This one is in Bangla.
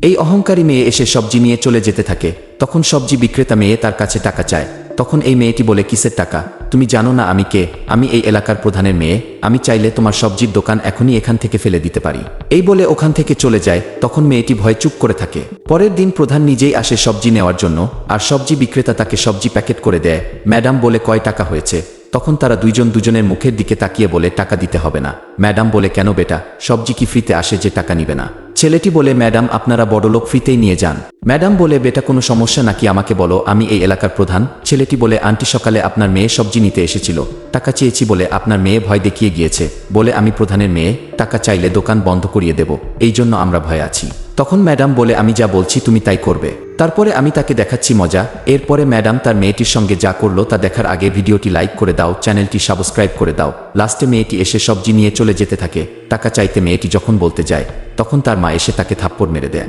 এই অহংকারী মেয়ে এসে সবজি নিয়ে চলে যেতে থাকে। তখন সবজি বিক্রেতা মেয়ে তার কাছে টাকা চায়। তখন এই মেয়েটি বলে, কিসের টাকা? তুমি জানো না আমি কে? আমি এই এলাকার প্রধানের মেয়ে। আমি চাইলে তোমার সবজির দোকান এখনই এখান থেকে ফেলে দিতে পারি। এই বলে ওখান থেকে চলে যায়। তখন মেয়েটি ভয়ে চুপ করে থাকে। পরের দিন প্রধান নিজেই আসে সবজি নেওয়ার জন্য, আর সবজি বিক্রেতা তাকে সবজি প্যাকেট করে দেয়। ম্যাডাম বলে, কয় টাকা হয়েছে? তখন তারা দুজনের মুখের দিকে তাকিয়ে বলে, টাকা দিতে হবে না। ম্যাডাম বলে, কেন বেটা, সবজি কি ফ্রিতে আসে যে টাকা নিবে না? ছেলেটি বলে, ম্যাডাম আপনারা বড়লোক, ফ্রিতেই নিয়ে যান। ম্যাডাম বলে, বেটা কোনো সমস্যা নাকি আমাকে বলো, আমি এই এলাকার প্রধান। ছেলেটি বলে, আন্টি সকালে আপনার মেয়ে সবজি নিতে এসেছিল, টাকা চেয়েছি বলে আপনার মেয়ে ভয় দেখিয়ে গিয়েছে, বলে আমি প্রধানের মেয়ে, টাকা চাইলে দোকান বন্ধ করিয়ে দেব, এই জন্য আমরা ভয়ে আছি। তখন ম্যাডাম বলে, আমি যা বলছি তুমি তাই করবে। তারপরে আমি তাকে দেখাচ্ছি মজা। এরপরে ম্যাডাম তার মেয়েটির সঙ্গে যা করলো তা দেখার আগে ভিডিওটি লাইক করে দাও, চ্যানেলটি সাবস্ক্রাইব করে দাও। লাস্টে মেয়েটি এসে সবজি নিয়ে চলে যেতে থাকে। টাকা চাইতে মেয়েটি যখন বলতে যায়, তখন তার মা এসে তাকে থাপ্পড় মেরে দেয়।